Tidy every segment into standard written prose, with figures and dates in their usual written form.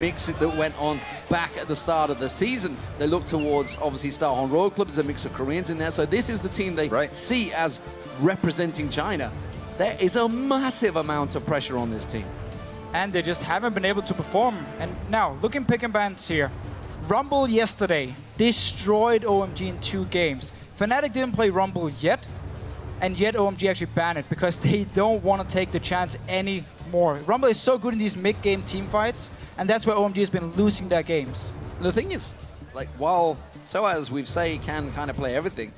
mix that went on back at the start of the season. They look towards, obviously, Starhorn Royal Club. There's a mix of Koreans in there. So this is the team they see as representing China. There is a massive amount of pressure on this team. And they just haven't been able to perform. And now, looking pick and bans here. Rumble yesterday destroyed OMG in 2 games. Fnatic didn't play Rumble yet, and yet OMG actually banned it because they don't want to take the chance anymore. Rumble is so good in these mid-game team fights, and that's where OMG has been losing their games. The thing is, like, while Soaz, we've say, can kind of play everything,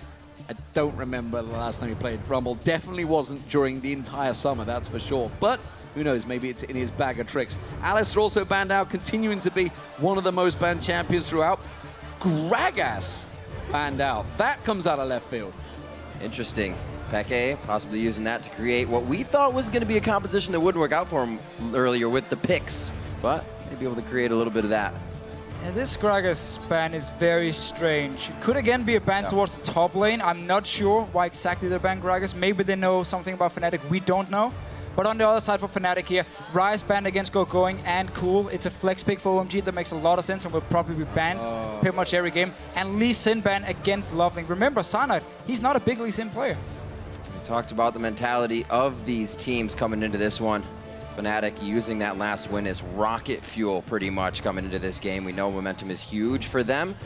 I don't remember the last time he played Rumble. Definitely wasn't during the entire summer, that's for sure. But who knows, maybe it's in his bag of tricks. Alistar also banned out, continuing to be one of the most banned champions throughout. Gragas banned out. That comes out of left field. Interesting. Peke possibly using that to create what we thought was going to be a composition that wouldn't work out for him earlier with the picks, but he'd be able to create a little bit of that. And this Gragas ban is very strange. It could again be a ban towards the top lane. I'm not sure why exactly they banned Gragas. Maybe they know something about Fnatic we don't know. But on the other side for Fnatic here, Ryze banned against GoGoing and Cool. It's a flex pick for OMG that makes a lot of sense and will probably be banned pretty much every game. And Lee Sin ban against Loveling. Remember, Cyanide, he's not a big Lee Sin player. We talked about the mentality of these teams coming into this one. Fnatic using that last win as rocket fuel pretty much coming into this game. We know momentum is huge for them.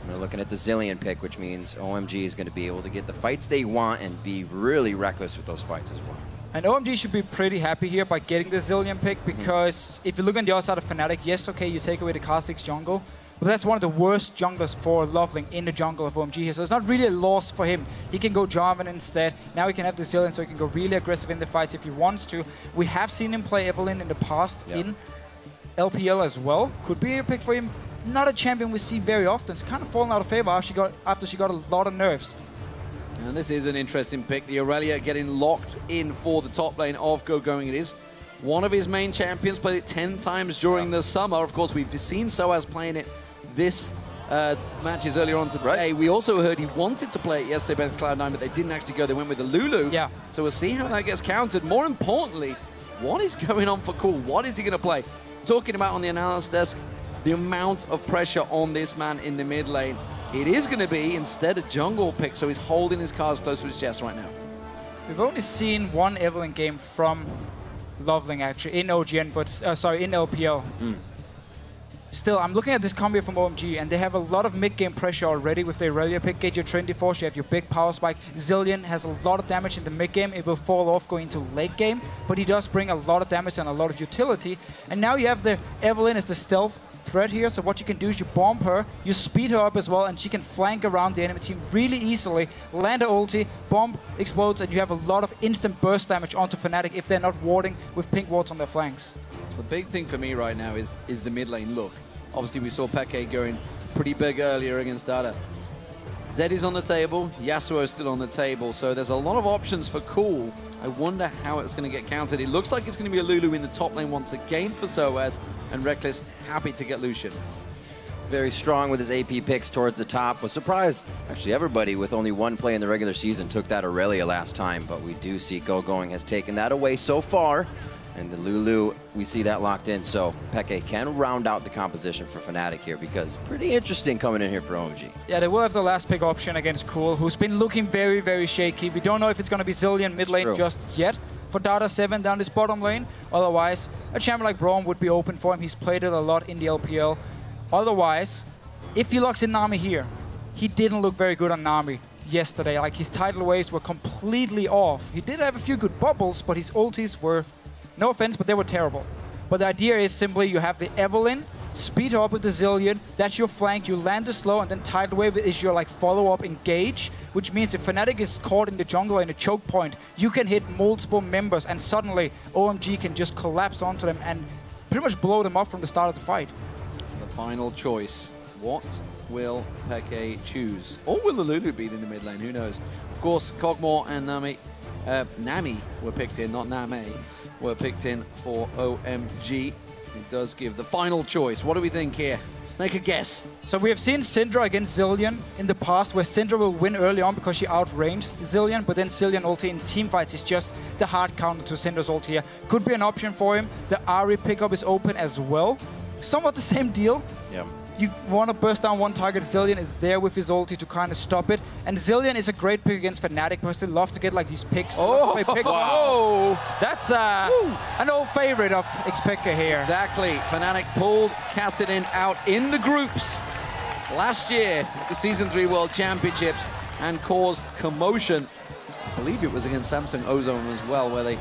And they're looking at the Zilean pick, which means OMG is going to be able to get the fights they want and be really reckless with those fights as well. And OMG should be pretty happy here by getting the Zilean pick, because if you look on the other side of Fnatic, yes, okay, you take away the Kha'Zix jungle, but that's one of the worst junglers for Loveling in the jungle of OMG here, so it's not really a loss for him. He can go Jarvan instead. Now he can have the Zilean, so he can go really aggressive in the fights if he wants to. We have seen him play Evelynn in the past in LPL as well. Could be a pick for him. Not a champion we see very often. It's kind of fallen out of favor after she got a lot of nerfs. And this is an interesting pick. The Aurelia getting locked in for the top lane of GoGoing. It is one of his main champions, played it 10 times during the summer. Of course, we've seen Soaz playing it this matches earlier on today. We also heard he wanted to play it yesterday against Cloud9, but they didn't actually go. They went with the Lulu. Yeah. So we'll see how that gets countered. More importantly, what is going on for Cool? What is he going to play? Talking about on the analysis desk, the amount of pressure on this man in the mid lane. It is going to be, instead, a jungle pick, so he's holding his cards close to his chest right now. We've only seen one Evelynn game from Loveling, actually, in OGN, but, sorry, in LPL. Still, I'm looking at this combo from OMG, and they have a lot of mid-game pressure already with the Aurelia pick. Get your Trinity Force, you have your big power spike. Zilean has a lot of damage in the mid-game. It will fall off going into late game, but he does bring a lot of damage and a lot of utility. And now you have the Evelynn as the stealth threat here, so what you can do is you bomb her, you speed her up as well, and she can flank around the enemy team really easily, land her ulti, bomb explodes, and you have a lot of instant burst damage onto Fnatic if they're not warding with pink wards on their flanks. The big thing for me right now is the mid lane look. Obviously, we saw Peke going pretty big earlier against Dada. Zed is on the table, Yasuo is still on the table, so there's a lot of options for Cool. I wonder how it's going to get countered. It looks like it's going to be a Lulu in the top lane once again for Soaz, and Rekkles happy to get Lucian. Very strong with his AP picks towards the top. Was surprised, actually, everybody with only one play in the regular season took that Aurelia last time, but we do see GoGoing has taken that away so far. And the Lulu, we see that locked in, so Peke can round out the composition for Fnatic here, because pretty interesting coming in here for OMG. Yeah, they will have the last pick option against Cool, who's been looking very, very shaky. We don't know if it's going to be Zilean mid lane just yet for Dada 7 down this bottom lane. Otherwise, a champion like Braum would be open for him. He's played it a lot in the LPL. Otherwise, if he locks in Nami here, he didn't look very good on Nami yesterday. Like, his tidal waves were completely off. He did have a few good bubbles, but his ultis were, no offense, but they were terrible. But the idea is simply you have the Evelynn, speed her up with the Zilean, that's your flank, you land the slow, and then tidal wave is your like follow-up engage, which means if Fnatic is caught in the jungle in a choke point, you can hit multiple members, and suddenly OMG can just collapse onto them and pretty much blow them up from the start of the fight. The final choice. What will Peke choose? Or will the Lulu beat in the mid lane? Who knows? Of course, Kog'Maw and Nami were picked in, not Name, were picked in for OMG. It does give the final choice. What do we think here? Make a guess. So we have seen Syndra against Zilean in the past, where Syndra will win early on because she outranged Zilean, but then Zilean ulti in teamfights is just the hard counter to Syndra's ulti here. Could be an option for him. The Ahri pickup is open as well. somewhat the same deal. Yeah. You want to burst down one target, Zilean is there with his ulti to kind of stop it. And Zilean is a great pick against Fnatic because they love to get like these picks. Wow. That's an old favorite of Xpeke here. Exactly. Fnatic pulled Kassadin out in the groups last year at the Season 3 World Championships and caused commotion. I believe it was against Samsung Ozone as well, where they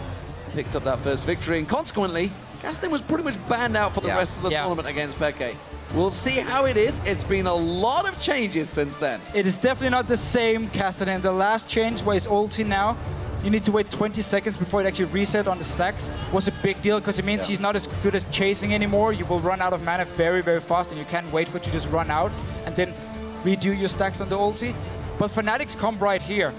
picked up that first victory. And consequently, Kassadin was pretty much banned out for the rest of the tournament against Peke. We'll see how it is. It's been a lot of changes since then. It is definitely not the same Kassadin. The last change where his ulti now, you need to wait 20 seconds before it actually reset on the stacks, was a big deal because it means he's not as good as chasing anymore. You will run out of mana very, very fast and you can't wait for it to just run out and then redo your stacks on the ulti. But Fnatic's comp right here,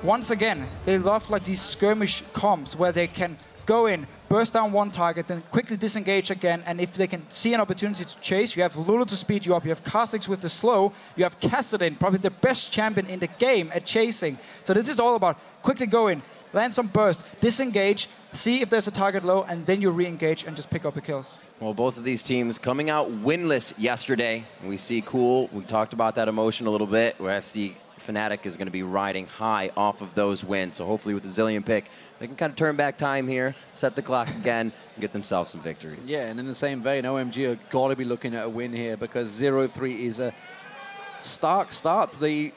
once again, they love like these skirmish comps where they can go in, burst down one target, then quickly disengage again, and if they can see an opportunity to chase, you have Lulu to speed you up, you have Kha'Zix with the slow, you have Kassadin, probably the best champion in the game at chasing. So this is all about quickly go in, land some burst, disengage, see if there's a target low, and then you re-engage and just pick up the kills. Well, both of these teams coming out winless yesterday. We see Cool, we talked about that emotion a little bit, where FC Fnatic is going to be riding high off of those wins. So hopefully with the Zilean pick, they can kind of turn back time here, set the clock again, and get themselves some victories. Yeah, and in the same vein, OMG have got to be looking at a win here because 0-3 is a stark start to the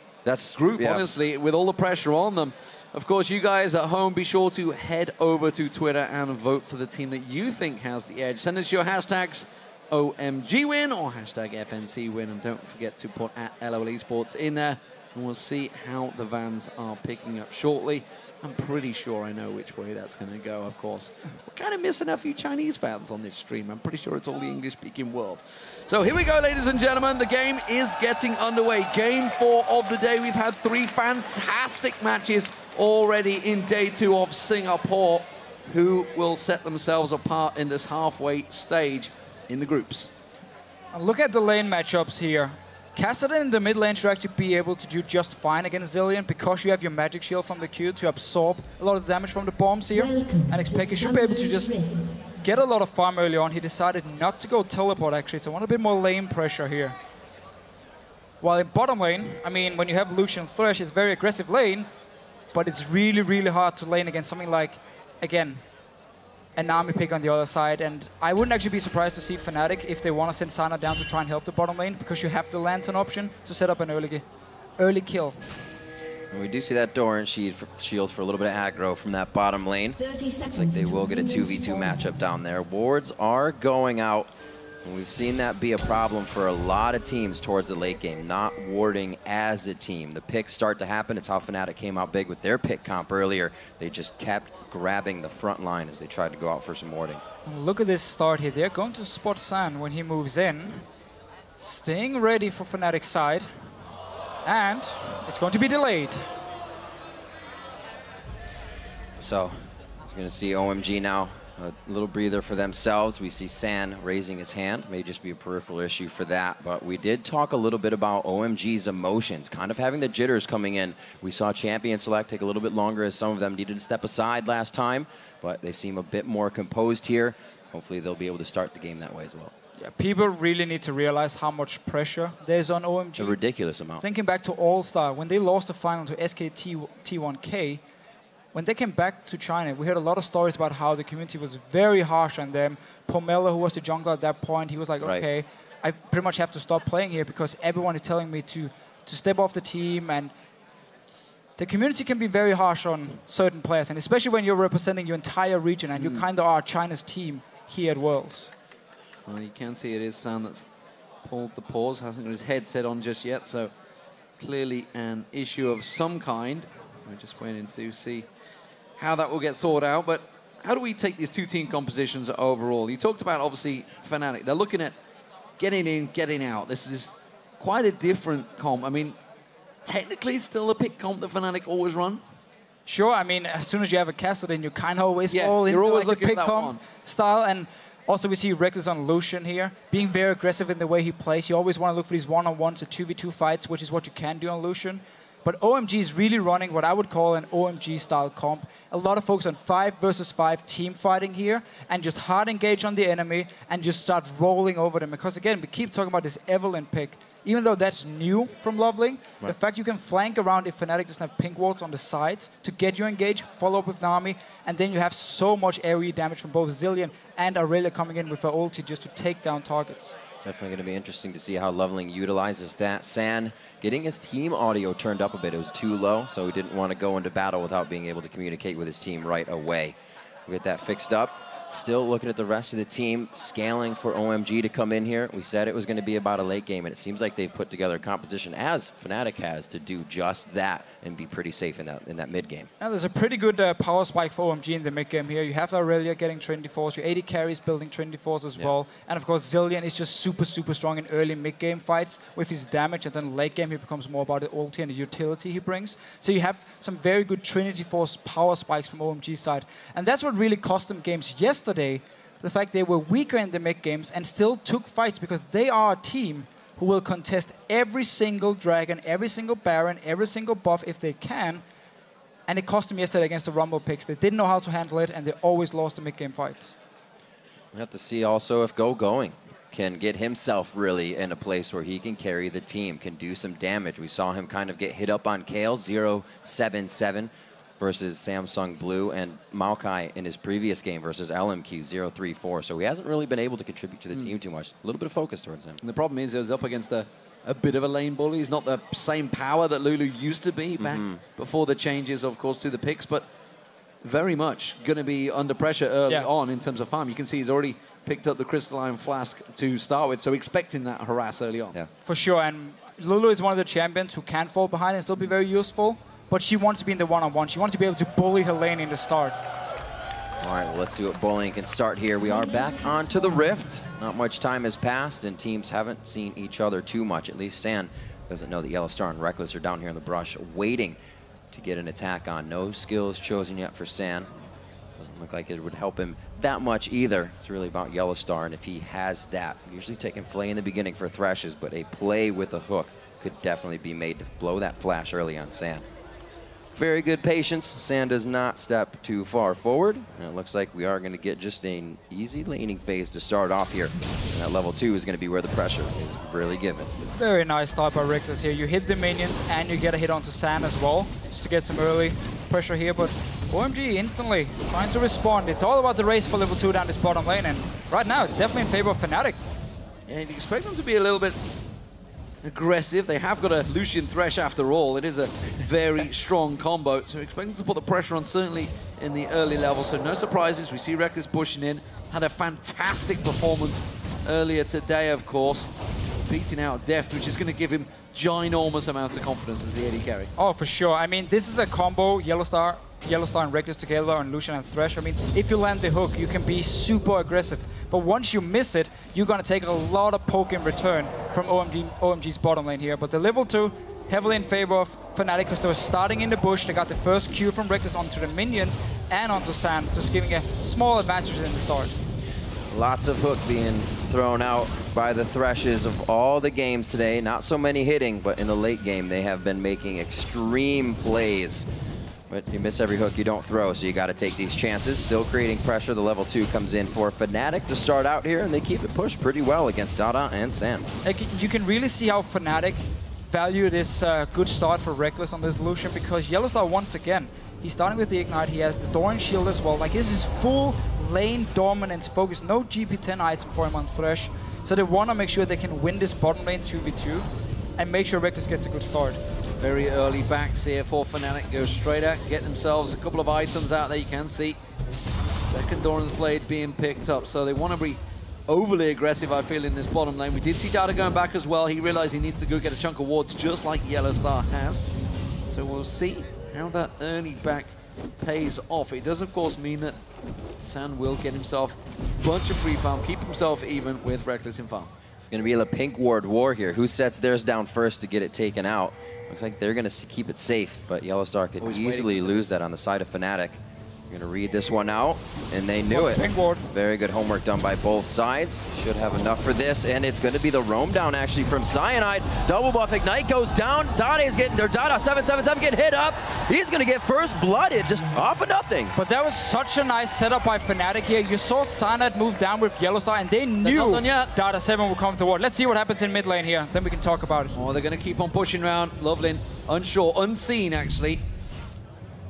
group, honestly, with all the pressure on them. Of course, you guys at home, be sure to head over to Twitter and vote for the team that you think has the edge. Send us your hashtags OMGWin or hashtag FNCWin, and don't forget to put at LOL Esports in there. And we'll see how the Vans are picking up shortly. I'm pretty sure I know which way that's going to go, of course. We're kind of missing a few Chinese fans on this stream. I'm pretty sure it's all the English-speaking world. So here we go, ladies and gentlemen. The game is getting underway. Game 4 of the day. We've had 3 fantastic matches already in day 2 of Singapore. Who will set themselves apart in this halfway stage in the groups? Look at the lane matchups here. Kassadin in the mid lane should actually be able to do just fine against Zilean because you have your magic shield from the Q to absorb a lot of the damage from the bombs here. And Xpeke should be able to just get a lot of farm early on. He decided not to go teleport actually, so I want a bit more lane pressure here. While in bottom lane, I mean, when you have Lucian Thresh, it's a very aggressive lane, but it's really, really hard to lane against something like, again, an army pick on the other side, and I wouldn't actually be surprised to see Fnatic if they want to send Sana down to try and help the bottom lane, because you have the lantern option to set up an early kill. And we do see that Doran shield for a little bit of aggro from that bottom lane. Looks like they will get a 2v2 matchup down there. Wards are going out, and we've seen that be a problem for a lot of teams towards the late game, not warding as a team. The picks start to happen. It's how Fnatic came out big with their pick comp earlier. They just kept grabbing the front line as they tried to go out for some warding. Look at this start here. They're going to spot San when he moves in. Staying ready for Fnatic's side. And it's going to be delayed. So, you're going to see OMG now. A little breather for themselves. We see San raising his hand. May just be a peripheral issue for that. But we did talk a little bit about OMG's emotions, kind of having the jitters coming in. We saw Champion Select take a little bit longer as some of them needed to step aside last time. But they seem a bit more composed here. Hopefully they'll be able to start the game that way as well. Yeah, people really need to realize how much pressure there's on OMG. A ridiculous amount. Thinking back to All-Star, when they lost the final to SKT1K, when they came back to China, we heard a lot of stories about how the community was very harsh on them. Pomelo, who was the jungler at that point, he was like, okay, I pretty much have to stop playing here because everyone is telling me to step off the team. And the community can be very harsh on certain players, and especially when you're representing your entire region and you kind of are China's team here at Worlds. Well, you can see it is San that's pulled the pause, hasn't got his headset on just yet, so clearly an issue of some kind. We're just waiting to see how that will get sorted out. But how do we take these 2 team compositions overall? You talked about, obviously, Fnatic. They're looking at getting in, getting out. This is quite a different comp. I mean, technically still a pick comp that Fnatic always run. Sure, I mean, as soon as you have a Kassadin, you kind of always fall into always like a pick comp style. And also we see Reckless on Lucian here, being very aggressive in the way he plays. You always want to look for these one-on-ones or 2v2 fights, which is what you can do on Lucian. But OMG is really running what I would call an OMG-style comp. A lot of focus on 5 versus 5 team fighting here, and just hard engage on the enemy, and just start rolling over them. Because again, we keep talking about this Evelynn pick. Even though that's new from Loveling, the fact you can flank around if Fnatic doesn't have pink wards on the sides to get you engaged, follow up with Nami, and then you have so much AoE damage from both Zilean and Aurelia coming in with her ulti just to take down targets. Definitely going to be interesting to see how Loveling utilizes that. San getting his team audio turned up a bit. It was too low, so he didn't want to go into battle without being able to communicate with his team right away. We'll get that fixed up. Still looking at the rest of the team, scaling for OMG to come in here. We said it was going to be about a late game, and it seems like they've put together a composition, as Fnatic has, to do just that and be pretty safe in that mid game. And there's a pretty good power spike for OMG in the mid game here. You have Aurelia getting 24s, your AD carries building 24s as well, and of course Zilean is just super strong in early mid game fights with his damage, and then late game he becomes more about the ulti and the utility he brings. So you have some very good Trinity Force power spikes from OMG's side, and that's what really cost them games yesterday. The fact they were weaker in the mid games and still took fights, because they are a team who will contest every single dragon, every single baron, every single buff if they can. And it cost them yesterday against the Rumble picks. They didn't know how to handle it, and they always lost the mid game fights. We have to see also if Going can get himself really in a place where he can carry the team, can do some damage. We saw him kind of get hit up on Kayle, 0-7-7. versus Samsung Blue, and Maokai in his previous game versus LMQ 0-3-4. So he hasn't really been able to contribute to the team too much. A little bit of focus towards him. And the problem is he was up against a bit of a lane bully. He's not the same power that Lulu used to be back before the changes, of course, to the picks, but very much going to be under pressure early on in terms of farm. You can see he's already picked up the Crystalline Flask to start with, so expecting that harass early on. Yeah. For sure, and Lulu is one of the champions who can fall behind and still be very useful. But she wants to be in the one-on-one. She wants to be able to bully her lane in the start. All right, well, let's see what bullying can start here. We are back onto the Rift. Not much time has passed, and teams haven't seen each other too much. At least San doesn't know that Yellowstar and Rekkles are down here in the brush waiting to get an attack on. No skills chosen yet for San. Doesn't look like it would help him that much either. It's really about Yellowstar, and if he has that, usually taking Flay in the beginning for Threshes, but a play with a hook could definitely be made to blow that flash early on San. Very good patience. San does not step too far forward. And it looks like we are going to get just an easy laning phase to start off here. And that level 2 is going to be where the pressure is really given. Very nice start by Rekkles here. You hit the minions and you get a hit onto San as well, just to get some early pressure here. But OMG instantly trying to respond. It's all about the race for level 2 down this bottom lane. And right now it's definitely in favor of Fnatic. Yeah, you'd expect them to be a little bit aggressive. They have got a Lucian Thresh after all. It is a very strong combo, so expecting to put the pressure on certainly in the early levels. So no surprises. We see Rekkles pushing in. Had a fantastic performance earlier today, of course, beating out Deft, which is going to give him ginormous amounts of confidence as the AD carry. Oh, for sure. I mean, this is a combo, Yellowstar and Rekkles together, and Lucian and Thresh. I mean, if you land the hook, you can be super aggressive. But once you miss it, you're going to take a lot of poke in return from OMG's bottom lane here. But the level 2, heavily in favor of Fnatic, because they were starting in the bush. They got the first Q from Rekkles onto the minions and onto San, just giving a small advantage in the start. Lots of hook being thrown out by the Threshes of all the games today. Not so many hitting, but in the late game, they have been making extreme plays. But you miss every hook you don't throw, so you got to take these chances. Still creating pressure. The level 2 comes in for Fnatic to start out here, and they keep it pushed pretty well against Dada and San. You can really see how Fnatic value this good start for Rekkles on this Lucian, because Yellowstar, once again, he's starting with the Ignite. He has the Doran Shield as well. Like, this is full lane dominance focus. No GP10 item for him on Thresh. So they want to make sure they can win this bottom lane 2v2 and make sure Rekkles gets a good start. Very early backs here for Fnatic. Go straight out, get themselves a couple of items out there. You can see second Doran's Blade being picked up. So they want to be overly aggressive, I feel, in this bottom lane. We did see Dada going back as well. He realized he needs to go get a chunk of wards just like Yellowstar has. So we'll see how that early back pays off. It does, of course, mean that San will get himself a bunch of free farm, keep himself even with Rekkles in farm. It's going to be a pink ward war here. Who sets theirs down first to get it taken out? Looks like they're going to keep it safe, but Yellowstar could easily lose that on the side of Fnatic. You're going to read this one out, and they knew it. Pink ward. Very good homework done by both sides. Should have enough for this, and it's going to be the roam down actually from Cyanide. Double buff Ignite goes down. Dade's getting, or Dada 777 getting hit up. He's going to get first blooded, just off of nothing. But that was such a nice setup by Fnatic here. You saw Cyanide move down with Yellowstar, and they knew Dada 7 would come to ward. Let's see what happens in mid lane here, then we can talk about it. Oh, they're going to keep on pushing around. Lovelin, unsure, unseen actually.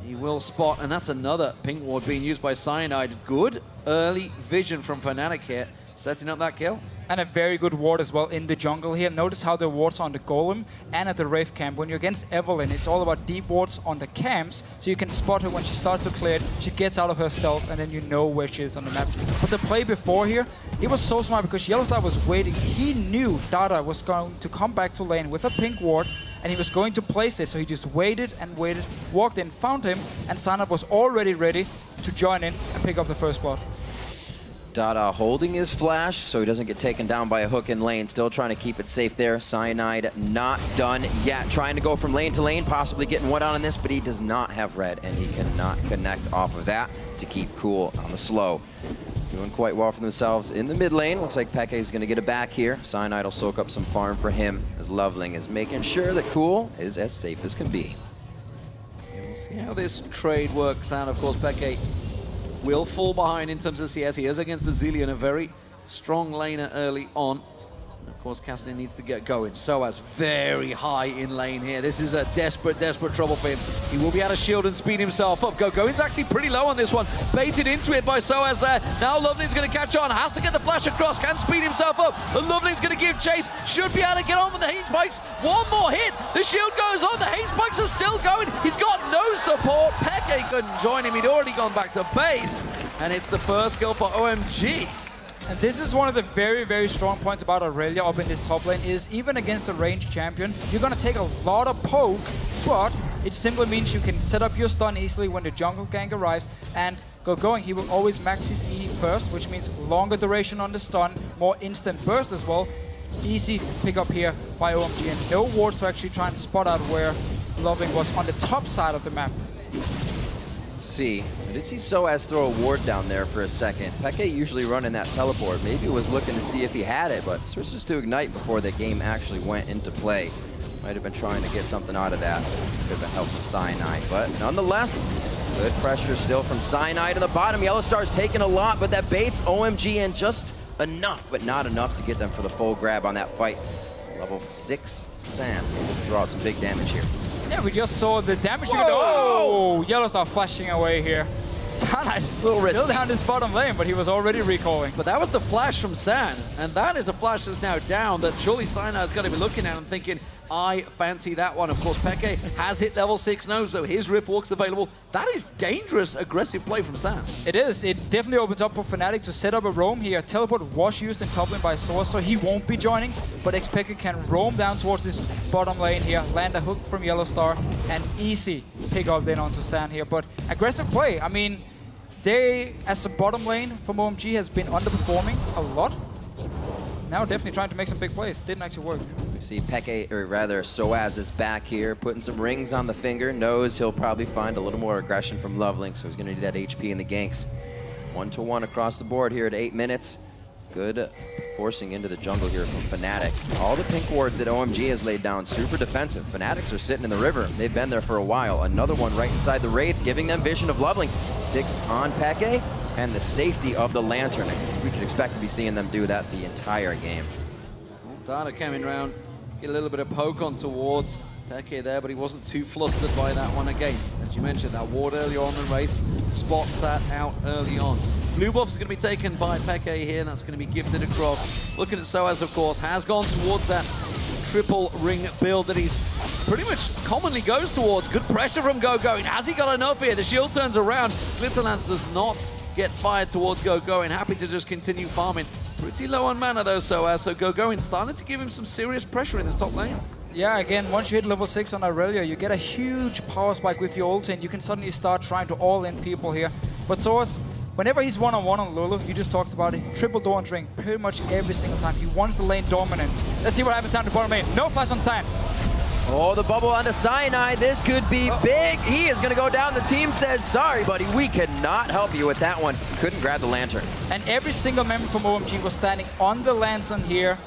He will spot, and that's another pink ward being used by Cyanide. Good early vision from Fnatic here, setting up that kill. And a very good ward as well in the jungle here. Notice how the wards on the Golem and at the Wraith camp. When you're against Evelynn, it's all about deep wards on the camps, so you can spot her when she starts to clear it. She gets out of her stealth, and then you know where she is on the map. But the play before here, it was so smart because Yellowstar was waiting. He knew Dada was going to come back to lane with a pink ward, and he was going to place it, so he just waited and waited, walked in, found him, and Cyanide was already ready to join in and pick up the first spot. Dada holding his flash so he doesn't get taken down by a hook in lane. Still trying to keep it safe there. Cyanide not done yet. Trying to go from lane to lane, possibly getting one on this, but he does not have red, and he cannot connect off of that to keep cool on the slow. Doing quite well for themselves in the mid lane. Looks like Peke is going to get it back here. Cyanide will soak up some farm for him as Loveling is making sure that Cool is as safe as can be. We'll see how this trade works out. Of course, Peke will fall behind in terms of CS. He is against the Zilean, a very strong laner early on. And of course, Cassidy needs to get going. Soaz very high in lane here. This is a desperate, desperate trouble for him. He will be able to shield and speed himself up. Gogoin's actually pretty low on this one. Baited into it by Soaz there. Now Loveling's going to catch on. Has to get the flash across. Can speed himself up. But Loveling's going to give chase. Should be able to get on with the hate spikes. One more hit. The shield goes on. The hate spikes are still going. He's got no support. Peke couldn't join him. He'd already gone back to base. And it's the first kill for OMG. And this is one of the very, very strong points about Aurelia up in this top lane is even against a ranged champion, you're going to take a lot of poke, but it simply means you can set up your stun easily when the jungle gank arrives. And Gogoin, he will always max his E first, which means longer duration on the stun, more instant burst as well. Easy pick up here by OMG, and no wards to actually try and spot out where Loving was on the top side of the map. See, I did see Soaz throw a ward down there for a second. Peke usually running that teleport. Maybe was looking to see if he had it, but switches to Ignite before the game actually went into play. Might have been trying to get something out of that. Could have been help from Cyanide, but nonetheless, good pressure still from Cyanide in the bottom. Yellowstar's taking a lot, but that baits OMG in just enough, but not enough to get them for the full grab on that fight. Level 6 Sand able to draw out some big damage here. Yeah, we just saw the damage. Oh, Yellowstar flashing away here. Cyanide still down his bottom lane, but he was already recalling. But that was the flash from Sand, and that is a flash that's now down that surely Cyanide's got to be looking at and thinking, I fancy that one. Of course, Peke has hit level 6 now, so his Rift Walk's available. That is dangerous, aggressive play from Sand. It is. It definitely opens up for Fnatic to set up a roam here. Teleport was used in top lane by Soaz, so he won't be joining, but Xpeke can roam down towards this bottom lane here, land a hook from Yellowstar, and easy pick up then onto Sand here. But aggressive play. I mean, they, as a bottom lane from OMG, has been underperforming a lot. Now definitely trying to make some big plays. Didn't actually work. We see Peke, or rather Soaz is back here, putting some rings on the finger. Knows he'll probably find a little more aggression from Loveling, so he's going to need that HP in the ganks. 1-to-1 across the board here at 8 minutes. Good forcing into the jungle here from Fnatic. All the pink wards that OMG has laid down, super defensive. Fanatics are sitting in the river. They've been there for a while. Another one right inside the Wraith, giving them vision of Loveling. 6 on Peke, and the safety of the Lantern. We can expect to be seeing them do that the entire game. Well, Dada coming round, get a little bit of poke on towards Peke there, but he wasn't too flustered by that one again. As you mentioned, that ward early on the race spots that out early on. Blue buff is going to be taken by Peke here, and that's going to be gifted across. Looking at Soaz, of course, has gone towards that triple ring build that he's pretty much commonly goes towards. Good pressure from Gogoin. Has he got enough here? The shield turns around. Glitterlance does not get fired towards Gogoin. Happy to just continue farming. Pretty low on mana though, Soaz, so Gogoin starting to give him some serious pressure in this top lane. Yeah, again, once you hit level 6 on Aurelia, you get a huge power spike with your ult, and you can suddenly start trying to all-in people here. But Soaz, whenever he's one-on-one on Lulu, you just talked about it, triple Dawn Ring pretty much every single time. He wants the lane dominance. Let's see what happens down to bottom lane. No flash on Sand. Oh, the bubble onto Cyanide. This could be big. He is going to go down. The team says, sorry, buddy, we cannot help you with that one. Couldn't grab the lantern. And every single member from OMG was standing on the lantern here.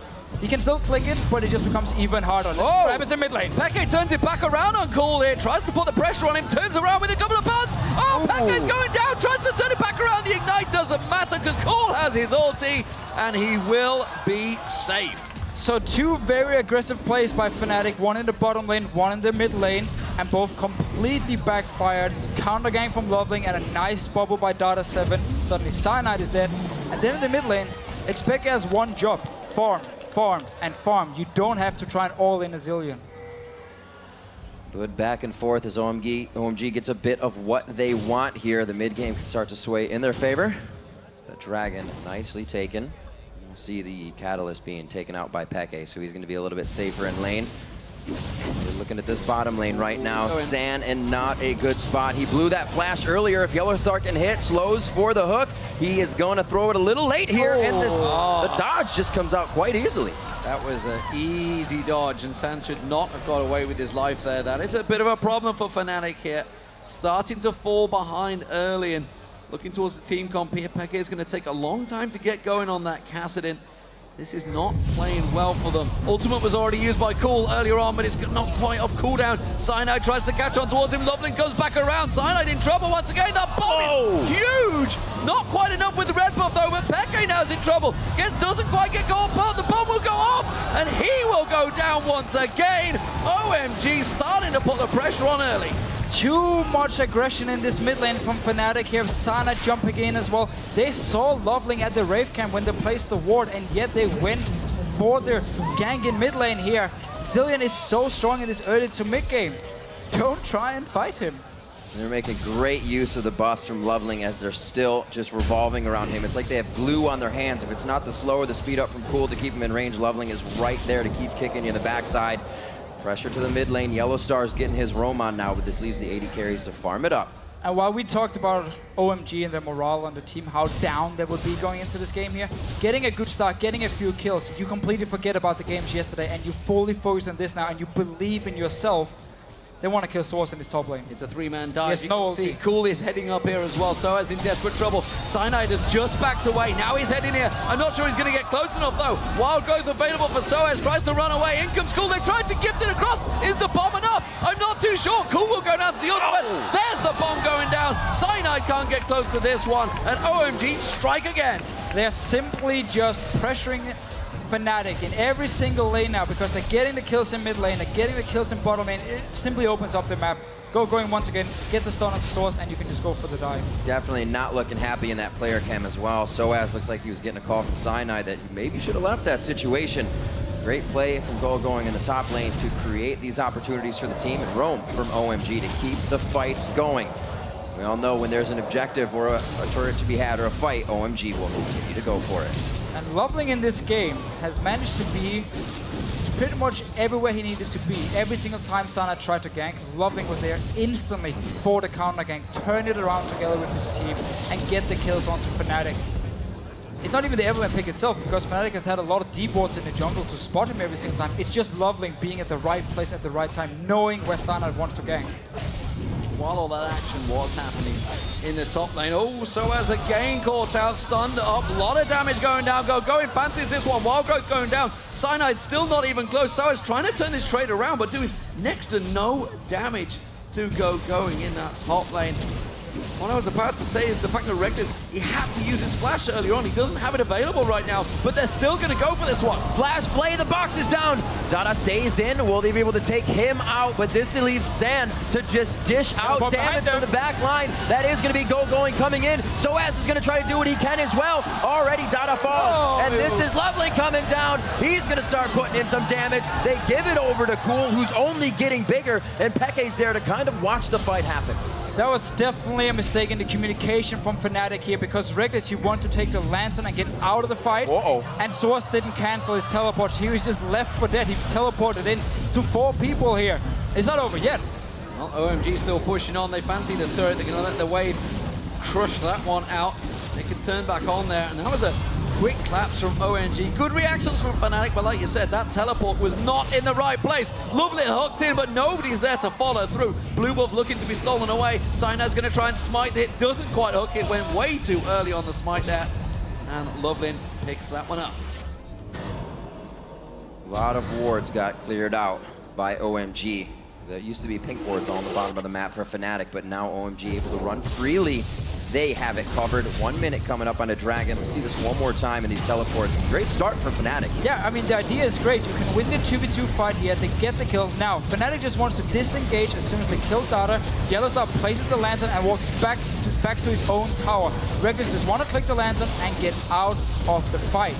He can still click it, but it just becomes even harder. Let's grab it in mid lane. Peke turns it back around on Cool here, tries to put the pressure on him, turns around with a couple of buns. Oh, Peke's going down, tries to turn it back around. The Ignite doesn't matter because Cool has his ulti, and he will be safe. So two very aggressive plays by Fnatic, one in the bottom lane, one in the mid lane, and both completely backfired. Counter gang from Loveling and a nice bubble by Data7. Suddenly Cyanide is dead. And then in the mid lane, Xpeke has one job, farm, farm, and farm. You don't have to try and all in a Zilean. Good back and forth as OMG gets a bit of what they want here. The mid game can start to sway in their favor. The Dragon nicely taken. See the Catalyst being taken out by Peke, so he's going to be a little bit safer in lane. We're looking at this bottom lane right now. San in not a good spot. He blew that flash earlier. If Yellowstar can hit, slows for the hook. He is going to throw it a little late here, and the dodge just comes out quite easily. That was an easy dodge, and San should not have got away with his life there. That is a bit of a problem for Fnatic here. Starting to fall behind early, and looking towards the team comp here. Peke is going to take a long time to get going on that Kassadin. This is not playing well for them. Ultimate was already used by Cool earlier on, but it's not quite off cooldown. Cyanide tries to catch on towards him. Loveling goes back around. Cyanide in trouble once again. That bomb is huge! Not quite enough with the red buff though, but Peke now is in trouble. Doesn't quite get gold buff. The bomb will go off, and he will go down once again. OMG starting to put the pressure on early. Too much aggression in this mid lane from Fnatic here. Sana jumping in as well. They saw Loveling at the Wraith Camp when they placed the ward, and yet they went for their gank in mid lane here. Zilean is so strong in this early to mid game. Don't try and fight him. They're making great use of the buffs from Loveling as they're still just revolving around him. It's like they have glue on their hands. If it's not the slow or the speed up from Cool to keep him in range, Loveling is right there to keep kicking you in the backside. Pressure to the mid lane. Yellowstar's getting his roam on now, but this leaves the AD carries to farm it up. And while we talked about OMG and their morale on the team, how down they would be going into this game here, getting a good start, getting a few kills, you completely forget about the games yesterday and you fully focus on this now and you believe in yourself. They want to kill Source in this top lane. It's a three-man dive. Yes, you can see Cool is heading up here as well. Soaz in desperate trouble. Cyanide has just backed away. Now he's heading here. I'm not sure he's going to get close enough though. Wild growth available for Soaz. Tries to run away. In comes Cool. They tried to gift it across. Is the bomb enough? I'm not too sure. Cool will go down to the ultimate. There's the bomb going down. Cyanide can't get close to this one. And OMG strike again. They're simply just pressuring Fnatic in every single lane now because they're getting the kills in mid lane, they're getting the kills in bottom lane. It simply opens up the map. Going once again, get the stun on the Source, and you can just go for the dive. Definitely not looking happy in that player cam as well. Soaz looks like he was getting a call from Cyanide that he maybe should have left that situation. Great play from Going in the top lane to create these opportunities for the team, and roam from OMG to keep the fights going. We all know when there's an objective or a turret to be had or a fight, OMG will continue to go for it. And Loveling in this game has managed to be pretty much everywhere he needed to be. Every single time Sana tried to gank, Loveling was there instantly for the counter gank, turn it around together with his team, and get the kills onto Fnatic. It's not even the Evelynn pick itself, because Fnatic has had a lot of deep wards in the jungle to spot him every single time. It's just Loveling being at the right place at the right time, knowing where Sana wants to gank. While all that action was happening in the top lane. Oh, Soaz again caught out, stunned up. A lot of damage going down. Going fancies this one. Wild growth going down. Cyanide still not even close. Soaz trying to turn this trade around, but doing next to no damage to Going in that top lane. What I was about to say is the fact that Reckless, he had to use his flash earlier on. He doesn't have it available right now, but they're still going to go for this one. Flash play, the box is down. Dada stays in. Will they be able to take him out? But this leaves San to just dish out damage from the back line. That is going to be Going coming in. Soaz is going to try to do what he can as well. Already Dada falls. And this is Loveling coming down. He's going to start putting in some damage. They give it over to Cool, who's only getting bigger, and Peke's there to kind of watch the fight happen. That was definitely a mistake in the communication from Fnatic here, because Reckless, he wanted to take the Lantern and get out of the fight. And Source didn't cancel his teleport. He was just left for dead. He teleported in to 4 people here. It's not over yet. Well, OMG still pushing on. They fancy the turret. They're going to let the wave crush that one out. They can turn back on there. And that was a quick claps from OMG. Good reactions from Fnatic, but like you said, that teleport was not in the right place. Lovely hooked in, but nobody's there to follow through. Blue Buff looking to be stolen away. Cyanid's going to try and smite it. Doesn't quite hook it. Went way too early on the smite there. And Lovelin picks that one up. A lot of wards got cleared out by OMG. There used to be pink wards on the bottom of the map for Fnatic, but now OMG able to run freely. They have it covered. 1 minute coming up on a Dragon. Let's see this one more time in these teleports. Great start for Fnatic. Yeah, I mean, the idea is great. You can win the 2v2 fight here. They get the kill. Now, Fnatic just wants to disengage as soon as they kill Dada. Yellowstar places the Lantern and walks back to his own tower. Reckless just want to click the Lantern and get out of the fight.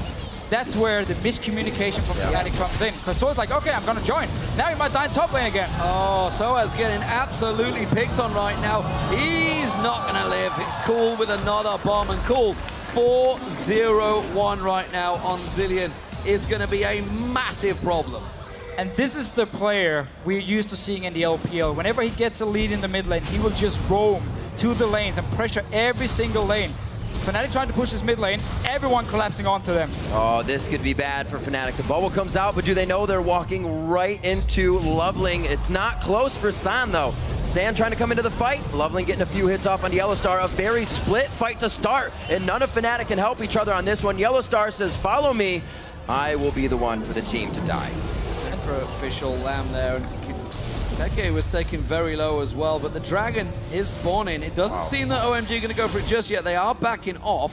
That's where the miscommunication from Fnatic comes in. Because Soa's like, okay, I'm going to join. Now he might die in top lane again. Oh, Soa's getting absolutely picked on right now. He's not going to live. It's Cool with another bomb. And Cool, 4-0-1 right now on Zilean is going to be a massive problem. And this is the player we're used to seeing in the LPL. Whenever he gets a lead in the mid lane, he will just roam to the lanes and pressure every single lane. Fnatic trying to push his mid lane, everyone collapsing onto them. Oh, this could be bad for Fnatic. The bubble comes out, but do they know they're walking right into Loveling? It's not close for San, though. San trying to come into the fight. Loveling getting a few hits off on Yellowstar. A very split fight to start, and none of Fnatic can help each other on this one. Yellowstar says, follow me. I will be the one for the team to die. Sacrificial lamb there. And Peke was taken very low as well, but the Dragon is spawning. It doesn't seem that OMG are going to go for it just yet. They are backing off.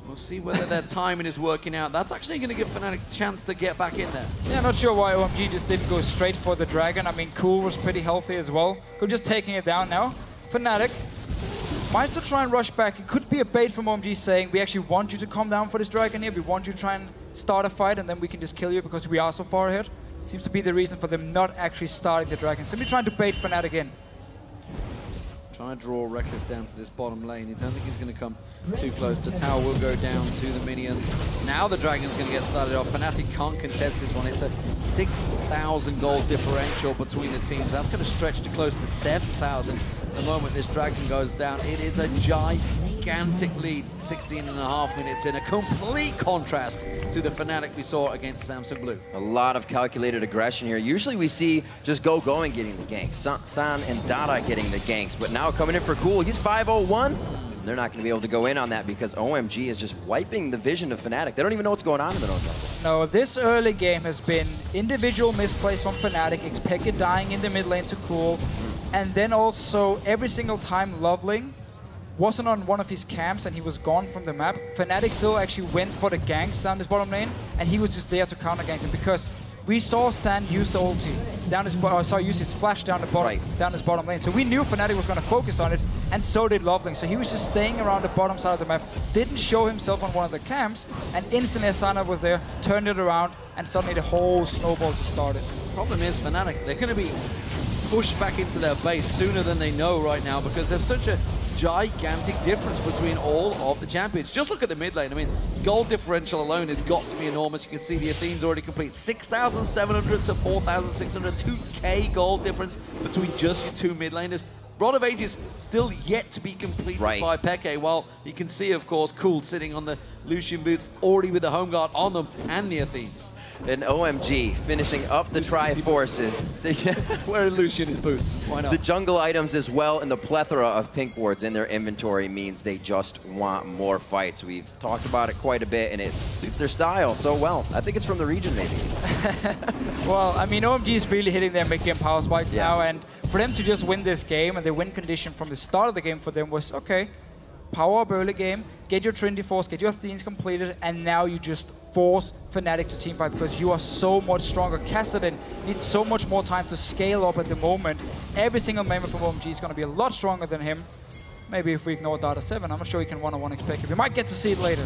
We'll see whether their timing is working out. That's actually going to give Fnatic a chance to get back in there. Yeah, not sure why OMG just didn't go straight for the Dragon. I mean, Cool was pretty healthy as well. Cool just taking it down now. Fnatic might still try and rush back. It could be a bait from OMG saying, we actually want you to come down for this Dragon here. We want you to try and start a fight, and then we can just kill you because we are so far ahead. Seems to be the reason for them not actually starting the Dragon. Simply trying to bait Fnatic in. Trying to draw Reckless down to this bottom lane. I don't think he's going to come too close. The tower will go down to the minions. Now the Dragon's going to get started off. Fnatic can't contest this one. It's a 6,000 gold differential between the teams. That's going to stretch to close to 7,000 the moment this Dragon goes down. It is a gigantic lead, 16.5 minutes in, a complete contrast to the Fnatic we saw against Samsung Blue. A lot of calculated aggression here. Usually we see just going getting the ganks, San and Dada getting the ganks, but now coming in for Cool, he's 501. They're not going to be able to go in on that because OMG is just wiping the vision of Fnatic. They don't even know what's going on in the jungle. No, this early game has been individual misplays from Fnatic, Xpeke dying in the mid lane to Cool, and then also every single time Loveling wasn't on one of his camps and he was gone from the map, Fnatic still actually went for the ganks down this bottom lane, and he was just there to counter gank him because we saw San use the ulti down his use his flash down the bottom down his bottom lane. So we knew Fnatic was going to focus on it, and so did Loveling. So he was just staying around the bottom side of the map, didn't show himself on one of the camps, and instantly Asana was there, turned it around, and suddenly the whole snowball just started. The problem is Fnatic, they're going to be pushed back into their base sooner than they know right now because there's such a gigantic difference between all of the champions. Just look at the mid lane. I mean, gold differential alone has got to be enormous. You can see the Athene's already complete. 6,700 to 4,600, 2K gold difference between just your two mid laners. Rod of Ages still yet to be completed by Peke, while you can see, of course, Cool sitting on the Lucian boots, already with the Home Guard on them and the Athenes. And OMG finishing up the Triforces. Wearing Lucian his boots. Why not? The jungle items as well, and the plethora of pink wards in their inventory means they just want more fights. We've talked about it quite a bit, and it suits their style so well. I think it's from the region, maybe. Well, I mean, OMG is really hitting their mid-game power spikes now, and for them to just win this game, and the win condition from the start of the game for them was, okay, power up early game, get your Trinity Force, get your Athenes completed, and now you just force Fnatic to teamfight because you are so much stronger. Kassadin needs so much more time to scale up at the moment. Every single member from OMG is going to be a lot stronger than him. Maybe if we ignore Dada 7, I'm not sure he can one-on-one Xpeke. We might get to see it later.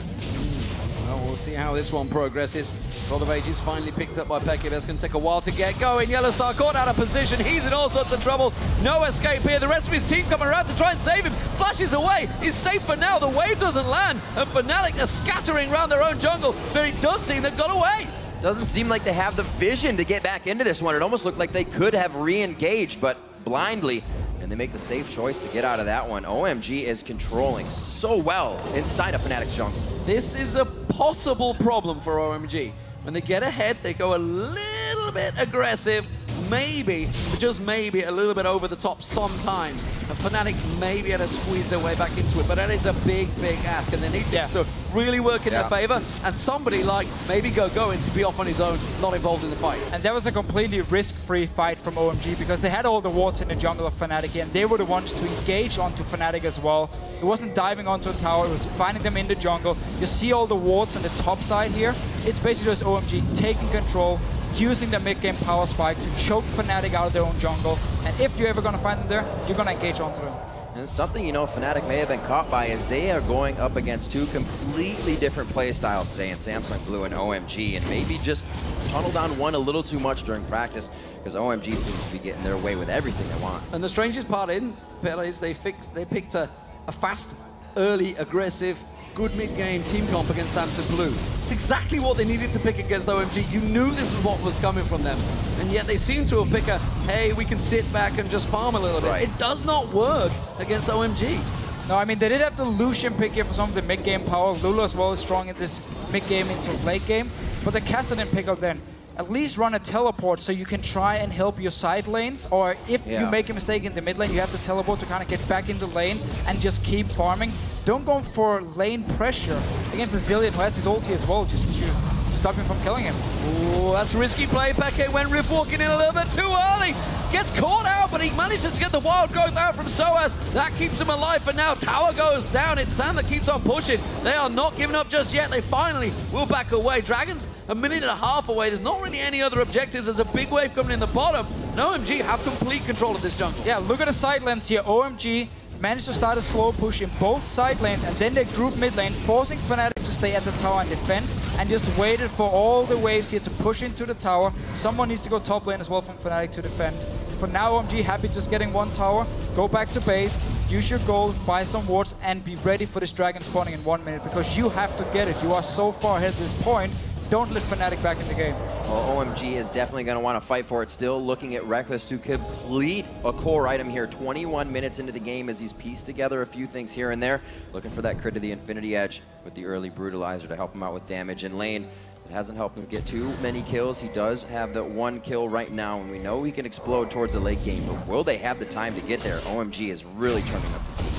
Well, we'll see how this one progresses. Rod of Ages finally picked up by Peke. That's going to take a while to get going. Yellowstar caught out of position. He's in all sorts of trouble. No escape here. The rest of his team coming around to try and save him. Flashes away. He's safe for now. The wave doesn't land. And Fnatic are scattering around their own jungle. But it does seem they've got away. Doesn't seem like they have the vision to get back into this one. It almost looked like they could have re-engaged, but blindly and they make the safe choice to get out of that one. OMG is controlling so well inside of Fnatic's jungle. This is a possible problem for OMG. When they get ahead, they go a little bit aggressive, maybe, but just maybe, a little bit over the top sometimes. And Fnatic maybe had to squeeze their way back into it, but that is a big, big ask, and they need to really work in their favor, and somebody like maybe Gogoin to be off on his own, not involved in the fight. And that was a completely risk-free fight from OMG because they had all the wards in the jungle of Fnatic, and they were the ones to engage onto Fnatic as well. It wasn't diving onto a tower, it was finding them in the jungle. You see all the wards on the top side here. It's basically just OMG taking control, using the mid-game power spike to choke Fnatic out of their own jungle. And if you're ever going to find them there, you're going to engage onto them. And something, you know, Fnatic may have been caught by is they are going up against two completely different play styles today in Samsung Blue and OMG, and maybe just tunneled down one a little too much during practice because OMG seems to be getting their way with everything they want. And the strangest part in it is they picked a fast, early, aggressive, good mid-game team comp against Samsung Blue. It's exactly what they needed to pick against OMG. You knew this was what was coming from them. And yet they seem to have picked a, hey, we can sit back and just farm a little bit. It does not work against OMG. No, I mean, they did have the Lucian pick here for some of the mid-game power. Lulu as well is strong in this mid-game into late game. But the Kassadin pick up then. At least run a teleport so you can try and help your side lanes, or if you make a mistake in the mid lane, you have to teleport to kind of get back in the lane and just keep farming. Don't go for lane pressure against a Zilean who has his ulti as well, just to stop him from killing him. Ooh, that's a risky play. Peke went Rift walking in a little bit too early. Gets caught out, but he manages to get the wild growth out from Soaz. That keeps him alive, but now tower goes down. It's Sam that keeps on pushing. They are not giving up just yet. They finally will back away. Dragons a minute and a half away. There's not really any other objectives. There's a big wave coming in the bottom. And OMG have complete control of this jungle. Yeah, look at the side lanes here. OMG managed to start a slow push in both side lanes, and then they group mid lane, forcing Fnatic to stay at the tower and defend, and just waited for all the waves here to push into the tower. Someone needs to go top lane as well from Fnatic to defend. For now, OMG happy just getting one tower, go back to base, use your gold, buy some wards, and be ready for this dragon spawning in 1 minute, because you have to get it. You are so far ahead at this point. Don't let Fnatic back in the game. Well, OMG is definitely going to want to fight for it still, looking at Rekkles to complete a core item here. 21 minutes into the game as he's pieced together a few things here and there. Looking for that crit to the Infinity Edge with the early Brutalizer to help him out with damage in lane. It hasn't helped him get too many kills. He does have that one kill right now, and we know he can explode towards the late game, but will they have the time to get there? OMG is really turning up the team.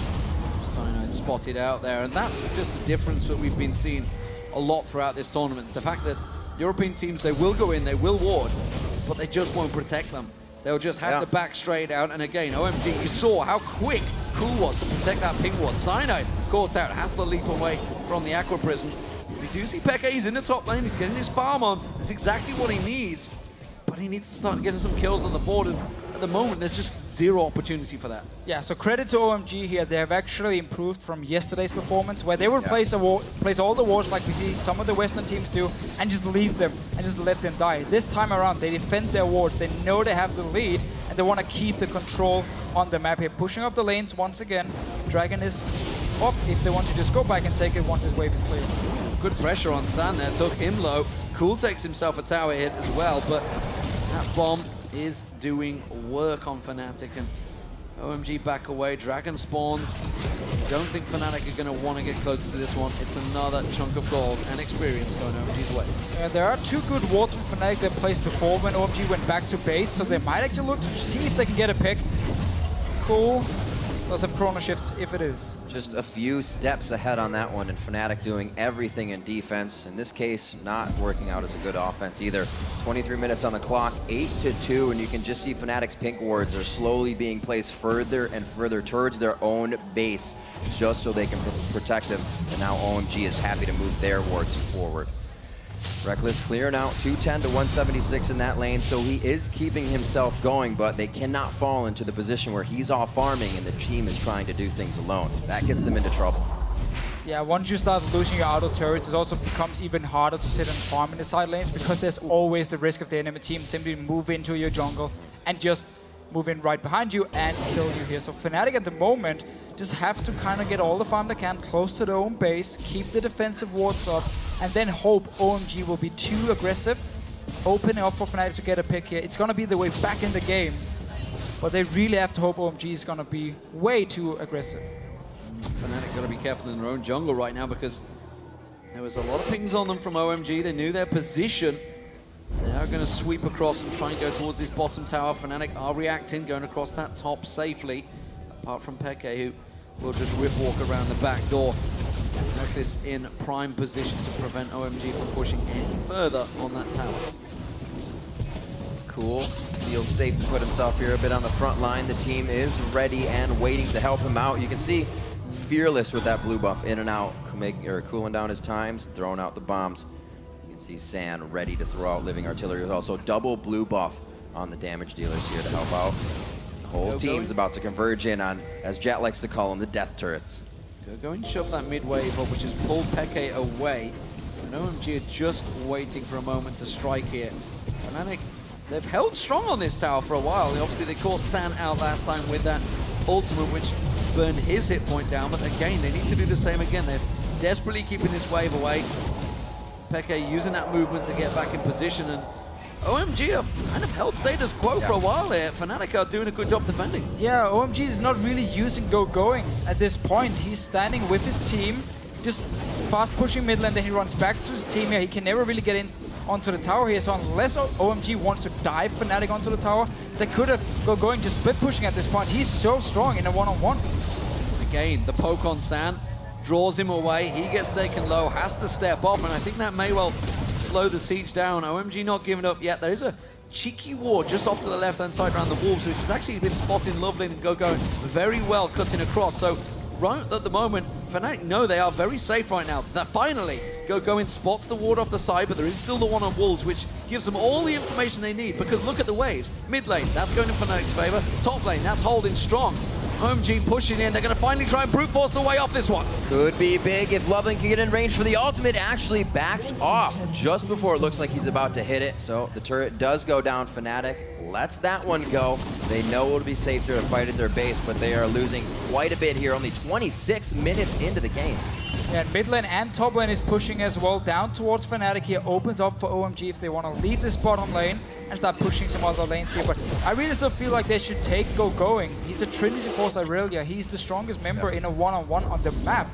Cyanide spotted out there, and that's just the difference that we've been seeing a lot throughout this tournament. It's the fact that European teams, they will go in, they will ward, but they just won't protect them. They'll just have the back straight out, and again, OMG, you saw how quick Cool was to protect that pink ward. Cyanide caught out, has to leap away from the Aqua Prison. We do see Peke, he's in the top lane, he's getting his farm on. It's exactly what he needs, but he needs to start getting some kills on the board, and at the moment, there's just zero opportunity for that. Yeah, so credit to OMG here. They have actually improved from yesterday's performance, where they would place all the wards like we see some of the Western teams do, and just leave them, and just let them die. This time around, they defend their wards. They know they have the lead, and they want to keep the control on the map here. Pushing up the lanes once again. Dragon is up if they want to just go back and take it once his wave is clear. Good pressure on San there, took him low. Cool takes himself a tower hit as well, but that bomb is doing work on Fnatic, and OMG back away. Dragon spawns. Don't think Fnatic are going to want to get closer to this one. It's another chunk of gold and experience going OMG's way. There are two good wards from Fnatic that placed before when OMG went back to base, so they might actually look to see if they can get a pick. Cool. Let's have Chrono Shift if it is. Just a few steps ahead on that one, and Fnatic doing everything in defense. In this case, not working out as a good offense either. 23 minutes on the clock, 8-2, and you can just see Fnatic's pink wards are slowly being placed further and further towards their own base, just so they can protect him. And now OMG is happy to move their wards forward. Rekkles clearing out 210 to 176 in that lane, so he is keeping himself going, but they cannot fall into the position where he's off farming and the team is trying to do things alone. That gets them into trouble. Yeah, once you start losing your auto turrets, it also becomes even harder to sit and farm in the side lanes, because there's always the risk of the enemy team simply move into your jungle and just move in right behind you and kill you here. So Fnatic at the moment just have to kind of get all the farm they can close to their own base, keep the defensive wards up, and then hope OMG will be too aggressive, opening up for Fnatic to get a pick here. It's going to be the way back in the game. but they really have to hope OMG is going to be way too aggressive. Fnatic got to be careful in their own jungle right now because there was a lot of pings on them from OMG. They knew their position. They are going to sweep across and try and go towards this bottom tower. Fnatic are reacting, going across that top safely, apart from Peke, who will just rip walk around the back door. Reckless in prime position to prevent OMG from pushing any further on that tower. Cool. Feels safe to put himself here a bit on the front line. The team is ready and waiting to help him out. You can see Fearless with that blue buff in and out, cooling down his times, throwing out the bombs. You can see San ready to throw out living artillery. There's also double blue buff on the damage dealers here to help out. The whole team's about to converge in on, as Jet likes to call them, the death turrets. Go and shove that mid wave up, which has pulled Peke away. And OMG are just waiting for a moment to strike here. Fnatic, they've held strong on this tower for a while. Obviously, they caught San out last time with that ultimate, which burned his hit point down. But again, they need to do the same again. They're desperately keeping this wave away. Peke using that movement to get back in position. And OMG have kind of held status quo for a while here. Fnatic are doing a good job defending. Yeah, OMG is not really using going at this point. He's standing with his team, just fast pushing mid lane, then he runs back to his team here. He can never really get in onto the tower here, so unless OMG wants to dive Fnatic onto the tower, they could have going just split pushing at this point. He's so strong in a one-on-one. Again, the poke on San draws him away. He gets taken low, has to step up, and I think that may well slow the siege down. OMG not giving up yet. There is a cheeky ward just off to the left-hand side around the Wolves, which has actually been spotting Lovelane and Go very well cutting across. So right at the moment, Fnatic know they are very safe right now. That finally, Go spots the ward off the side, but there is still the one on Wolves, which gives them all the information they need, because look at the waves. Mid lane, that's going in Fnatic's favor. Top lane, that's holding strong. OMG pushing in. They're going to finally try and brute force the way off this one. Could be big if Lovelane can get in range for the ultimate. Actually backs off just before it looks like he's about to hit it. So the turret does go down. Fnatic lets that one go. They know it'll be safer to fight at their base, but they are losing quite a bit here. Only 26 minutes into the game. Yeah, mid lane and top lane is pushing as well down towards Fnatic here. Opens up for OMG if they want to leave this bottom lane and start pushing some other lanes here. But I really still feel like they should take going. He's a Trinity Force Irelia. He's the strongest member in a one-on-one on the map.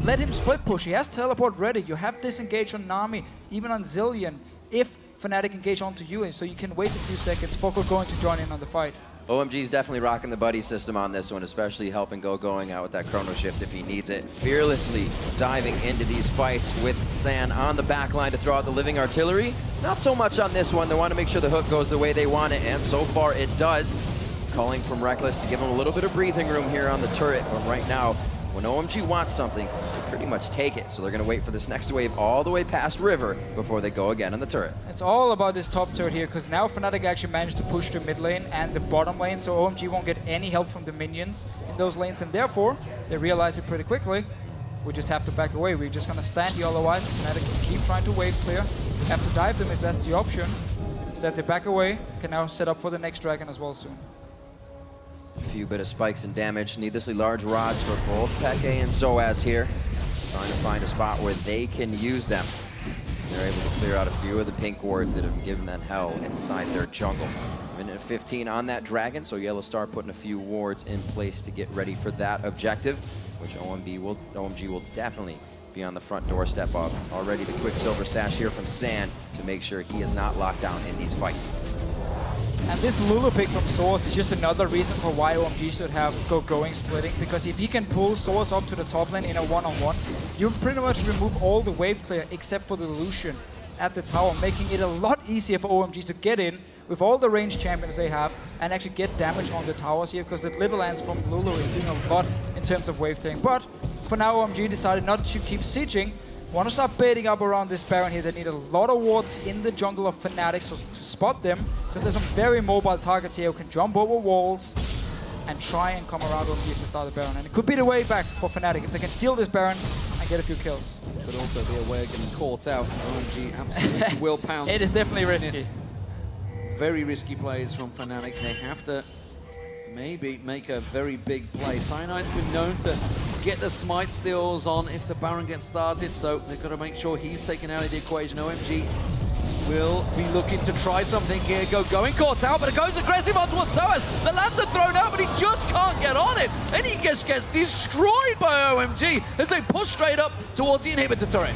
Let him split push. He has teleport ready. You have disengage on Nami, even on Zilean, if Fnatic engage onto you, and so you can wait a few seconds for going to join in on the fight. OMG is definitely rocking the buddy system on this one, especially helping going out with that chrono shift if he needs it. Fearlessly diving into these fights with San on the back line to throw out the living artillery. Not so much on this one. They want to make sure the hook goes the way they want it, and so far it does. Calling from Reckless to give him a little bit of breathing room here on the turret, but right now, when OMG wants something, they pretty much take it. So they're going to wait for this next wave all the way past River before they go again on the turret. It's all about this top turret here, because now Fnatic actually managed to push the mid lane and the bottom lane, so OMG won't get any help from the minions in those lanes, and therefore, they realize it pretty quickly. We just have to back away. We're just going to stand here otherwise. Fnatic can keep trying to wave clear. Have to dive them if that's the option. Instead, they back away. Can now set up for the next dragon as well soon. A few bit of spikes and damage. Needlessly large rods for both Peke and Soaz here. Trying to find a spot where they can use them. They're able to clear out a few of the pink wards that have given them hell inside their jungle. Minute 15 on that dragon, so Yellow Star putting a few wards in place to get ready for that objective, which OMG will definitely be on the front doorstep of. Already the Quicksilver Sash here from San to make sure he is not locked down in these fights. And this Lulu pick from Soaz is just another reason for why OMG should have going splitting, because if he can pull Soaz up to the top lane in a one-on-one, you pretty much remove all the wave clear except for the Lucian at the tower, making it a lot easier for OMG to get in with all the ranged champions they have and actually get damage on the towers here, because the Little Lance from Lulu is doing a lot in terms of wave clearing. But for now, OMG decided not to keep sieging. Want to start baiting up around this Baron here. They need a lot of wards in the jungle of Fnatic so to spot them, because there's some very mobile targets here who can jump over walls and try and come around OMG to start the Baron. And it could be the way back for Fnatic if they can steal this Baron and get a few kills. Could also be a way of getting caught out. OMG absolutely will pound. It is definitely risky. Very risky plays from Fnatic. They have to maybe make a very big play. Cyanide's been known to get the smite steals on if the Baron gets started, so they've got to make sure he's taken out of the equation. OMG will be looking to try something here. Going caught out, but it goes aggressive on towards Soaz. The lands are thrown out, but he just can't get on it. And he just gets destroyed by OMG as they push straight up towards the inhibitor turret.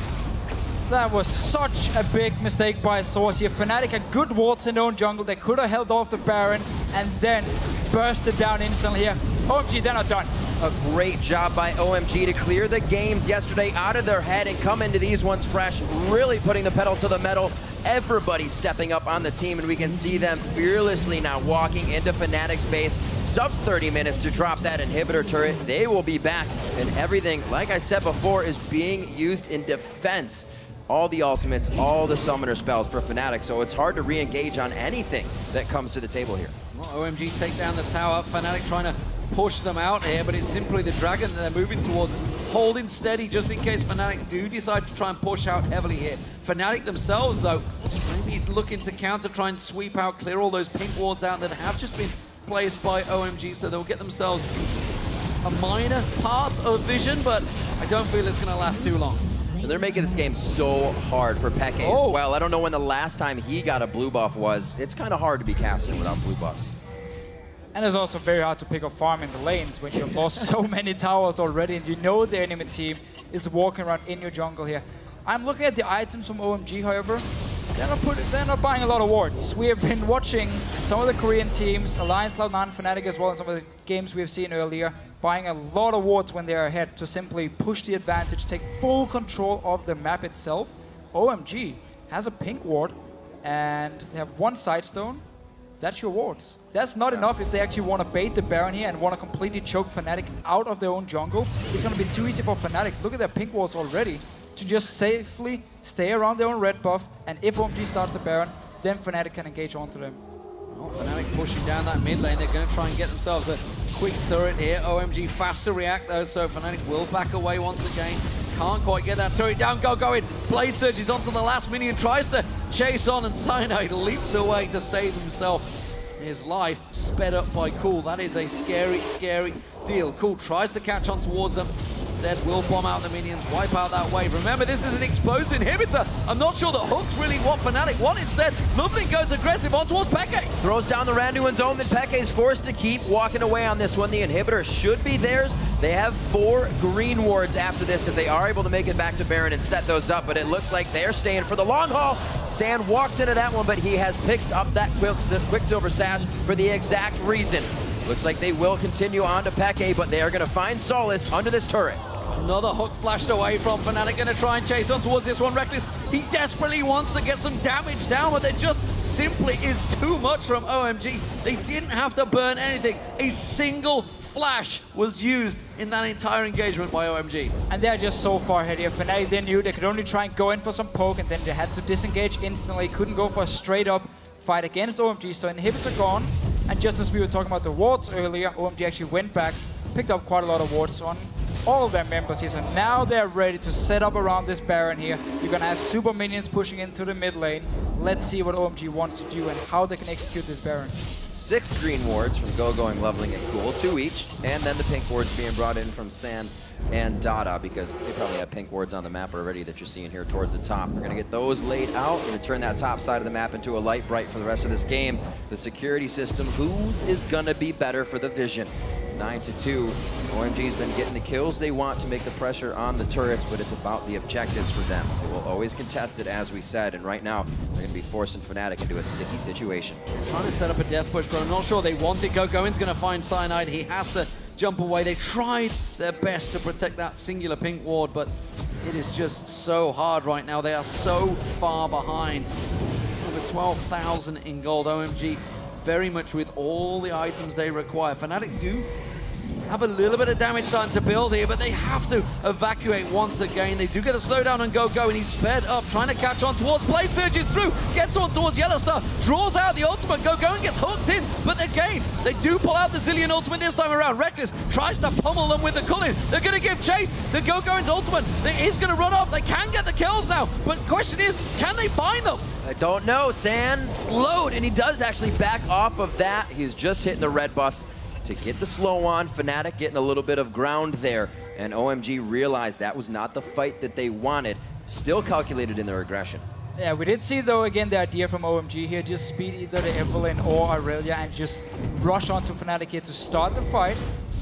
That was such a big mistake by Soaz here. Fnatic had good wards in their own jungle. They could have held off the Baron and then bursted down instantly here. OMG, they're not done. A great job by OMG to clear the games yesterday out of their head and come into these ones fresh, really putting the pedal to the metal. Everybody stepping up on the team, and we can see them fearlessly now walking into Fnatic's base. Sub 30 minutes to drop that inhibitor turret. They will be back, and everything, like I said before, is being used in defense. All the ultimates, all the summoner spells for Fnatic, so it's hard to re-engage on anything that comes to the table here. Well, OMG take down the tower. Fnatic trying to push them out here, but it's simply the dragon that they're moving towards, holding steady just in case Fnatic do decide to try and push out heavily here. Fnatic themselves, though, maybe looking to counter, try and sweep out, clear all those pink wards out that have just been placed by OMG, so they'll get themselves a minor part of vision, but I don't feel it's going to last too long. And they're making this game so hard for Peke as well. I don't know when the last time he got a blue buff was. It's kind of hard to be casting without blue buffs. And it's also very hard to pick up farm in the lanes when you've lost so many towers already and you know the enemy team is walking around in your jungle here. I'm looking at the items from OMG, however. They're not buying a lot of wards. We have been watching some of the Korean teams, Alliance, Cloud9, Fnatic as well, and some of the games we've seen earlier, buying a lot of wards when they're ahead to simply push the advantage, take full control of the map itself. OMG has a pink ward, and they have one side stone. That's your wards. That's not enough if they actually want to bait the Baron here and want to completely choke Fnatic out of their own jungle. It's going to be too easy for Fnatic. Look at their pink wards already to just safely stay around their own red buff, and if OMG starts the Baron, then Fnatic can engage onto them. Well, Fnatic pushing down that mid lane. They're going to try and get themselves a quick turret here. OMG fast to react though, so Fnatic will back away once again. Can't quite get that turret down. Going. Blade surges onto the last minion, tries to chase on, and Cyanide leaps away to save himself. His life sped up by Cool. That is a scary, scary deal. Cool tries to catch on towards them. Instead, will bomb out the minions, wipe out that wave. Remember, this is an exposed inhibitor. I'm not sure that Hook's really what Fnatic want. Instead, Loveling goes aggressive on towards Peke. Throws down the Randuin's own, then Peke is forced to keep walking away on this one. The inhibitor should be theirs. They have 4 green wards after this if they are able to make it back to Baron and set those up, but it looks like they're staying for the long haul. Sand walks into that one, but he has picked up that Quicksilver Sash for the exact reason. Looks like they will continue on to Peke, but they are going to find solace under this turret. Another Hook flashed away from Fnatic, going to try and chase on towards this one. Rekkles, he desperately wants to get some damage down, but there just simply is too much from OMG. They didn't have to burn anything. A single flash was used in that entire engagement by OMG. And they're just so far ahead here. Fnatic, they knew they could only try and go in for some poke, and then they had to disengage instantly. Couldn't go for a straight up fight against OMG, so inhibitor gone. And just as we were talking about the wards earlier, OMG actually went back, picked up quite a lot of wards on all of their members here. So now they're ready to set up around this Baron here. You're going to have super minions pushing into the mid lane. Let's see what OMG wants to do and how they can execute this Baron. 6 green wards from Going, Loveling, and Cool, 2 each. And then the pink wards being brought in from Sand and Dada, because they probably have pink wards on the map already that you're seeing here towards the top. We're going to get those laid out. We're going to turn that top side of the map into a light bright for the rest of this game. The security system, whose is going to be better for the vision? 9-2. OMG's been getting the kills they want to make the pressure on the turrets, but it's about the objectives for them. They will always contest it, as we said, and right now they're going to be forcing Fnatic into a sticky situation. They're trying to set up a death push, but I'm not sure they want it. Going's going to find Cyanide. He has to jump away. They tried their best to protect that singular pink ward, but it is just so hard right now. They are so far behind. Over 12,000 in gold. OMG very much with all the items they require. Fnatic do have a little bit of damage starting to build here, but they have to evacuate once again. They do get a slowdown on Go, and he's sped up, trying to catch on towards Blade, surges through, gets on towards Yellowstar, draws out the ultimate. Go and gets hooked in, but again, they do pull out the Zilean ultimate this time around. Rekkles tries to pummel them with the Culling. They're going to give chase. The Going's ultimate is going to run off. They can get the kills now, but the question is, can they find them? I don't know. Sand slowed, and he does actually back off of that. He's just hitting the red buffs to get the slow on. Fnatic getting a little bit of ground there, and OMG realized that was not the fight that they wanted. Still calculated in their aggression. Yeah, we did see, though, again, the idea from OMG here, just speed either the Evelynn or Irelia and just rush onto Fnatic here to start the fight.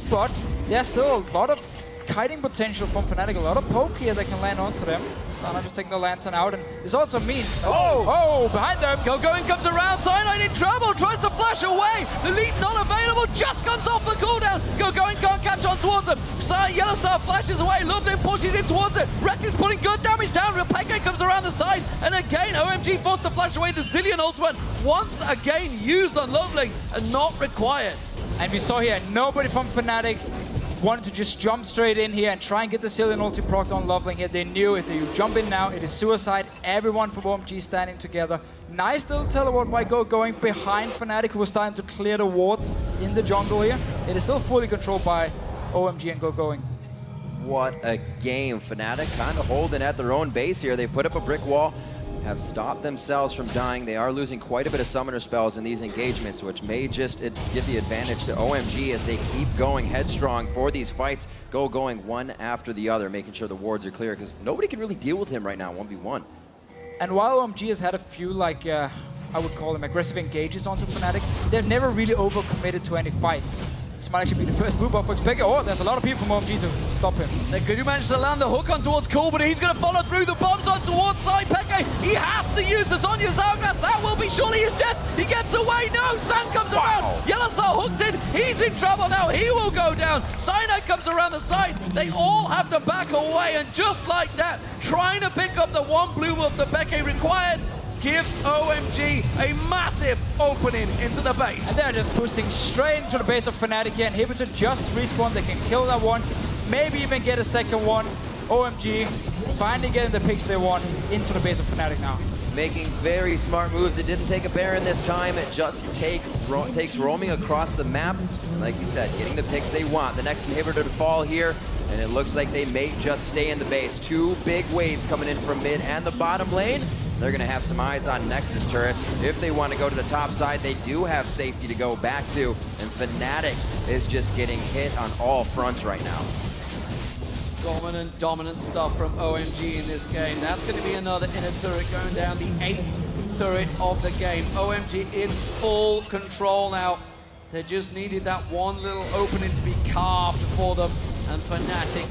But there's still a lot of kiting potential from Fnatic, a lot of poke here that can land onto them. Sana just taking the Lantern out, and this also means... Oh, behind them! Gogoing comes around, Cyanide in trouble, tries to flash away! The lead not available, just comes off the cooldown! Gogoing can't catch on towards him! Yellowstar flashes away, Loveland pushes in towards it! Rex is putting good damage down, Peke comes around the side, and again, OMG forced to flash away the Zilean ultimate, once again used on Loveling, and not required. And we saw here, nobody from Fnatic wanted to just jump straight in here and try and get the Zilean ulti procced on Loveling here. They knew if you jump in now, it is suicide. Everyone from OMG standing together. Nice little teleport by going behind Fnatic, who was starting to clear the wards in the jungle here. It is still fully controlled by OMG and Going. What a game. Fnatic kind of holding at their own base here. They put up a brick wall, have stopped themselves from dying. They are losing quite a bit of summoner spells in these engagements, which may just give the advantage to OMG as they keep going headstrong for these fights. Going one after the other, making sure the wards are clear, because nobody can really deal with him right now, 1v1. And while OMG has had a few, like, I would call them aggressive engages onto Fnatic, they've never really overcommitted to any fights. This might actually be the first blue buff for Peke. Oh, there's a lot of people from OMG to stop him. Could manage to land the hook on towards Cool, but he's going to follow through the bombs on towards side Peke. He has to use the Zhonya's Hourglass. That will be surely his death. He gets away. No, Sand comes around. Yellowstar hooked in. He's in trouble now. He will go down. Cyanide comes around the side. They all have to back away, and just like that, trying to pick up the one blue buff that Peke required, gives OMG a massive opening into the base. And they're just boosting straight into the base of Fnatic here. Inhibitor just respawn. They can kill that one, maybe even get a second one. OMG finally getting the picks they want into the base of Fnatic now. Making very smart moves. It didn't take a Baron this time. It just takes roaming across the map. Like you said, getting the picks they want. The next inhibitor to fall here, and it looks like they may just stay in the base. Two big waves coming in from mid and the bottom lane. They're going to have some eyes on Nexus turrets. If they want to go to the top side, they do have safety to go back to. And Fnatic is just getting hit on all fronts right now. Dominant stuff from OMG in this game. That's going to be another inner turret going down, the 8th turret of the game. OMG in full control now. They just needed that one little opening to be carved for them. And Fnatic,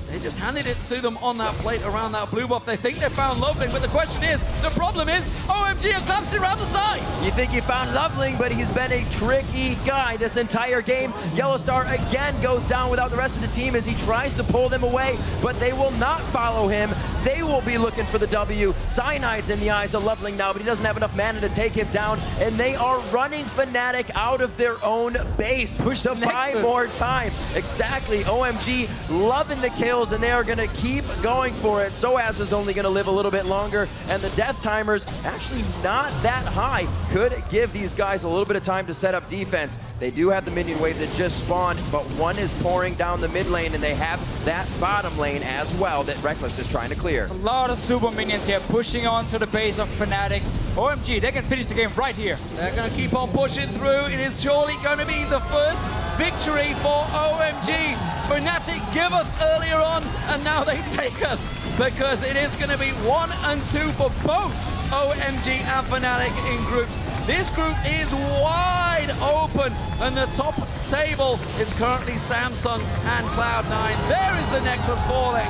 they just handed it to them on that plate around that blue buff. They think they found Loveling, but the question is, the problem is, OMG are collapsing around the side. You think you found Loveling, but he's been a tricky guy this entire game. Yellowstar again goes down without the rest of the team as he tries to pull them away, but they will not follow him. They will be looking for the W. Cyanide's in the eyes of Loveling now, but he doesn't have enough mana to take him down, and they are running Fnatic out of their own base. Push to buy more time. Exactly. OMG loving the kills, and they are going to keep going for it. Soaz is only going to live a little bit longer, and the death timers actually not that high. Could give these guys a little bit of time to set up defense. They do have the minion wave that just spawned, but one is pouring down the mid lane, and they have that bottom lane as well that Rekkles is trying to clear. A lot of super minions here pushing onto the base of Fnatic. OMG, they can finish the game right here. They're going to keep on pushing through. It is surely going to be the first victory for OMG. Fnatic give us earlier on, and now they take us, because it is going to be 1 and 2 for both OMG and Fnatic in groups. This group is wide open, and the top table is currently Samsung and Cloud9. There is the Nexus falling,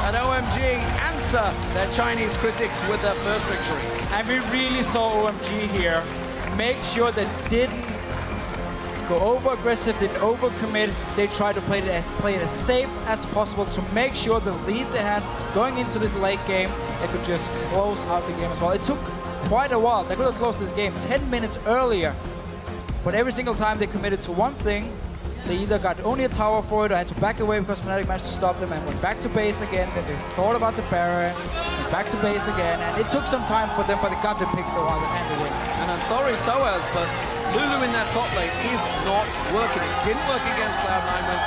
and OMG answer their Chinese critics with their first victory. And we really saw OMG here make sure they didn't go over aggressive, didn't overcommit. They tried to play it as safe as possible to make sure the lead they had going into this late game, they could just close out the game as well. It took quite a while. They could have closed this game 10 minutes earlier, but every single time they committed to one thing, they either got only a tower for it or had to back away because Fnatic managed to stop them and went back to base again. Then they thought about the Baron, went back to base again, and it took some time for them, but they got the picks they wanted and handed it. And I'm sorry, Soaz, but Lulu in that top lane is not working. It didn't work against Cloud9, went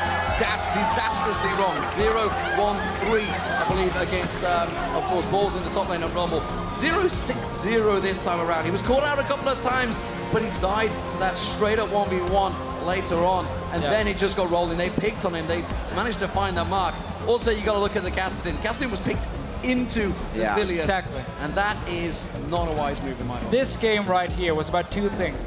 disastrously wrong. 0-1-3, I believe, against, of course, Balls in the top lane of Rumble. 0-6-0 this time around. He was caught out a couple of times, but he died to that straight-up 1v1 later on, and then it just got rolling. They picked on him. They managed to find their mark. Also, you got to look at the Kassadin. Kassadin was picked into the Zilean. Exactly. And that is not a wise move in my opinion. This game right here was about two things.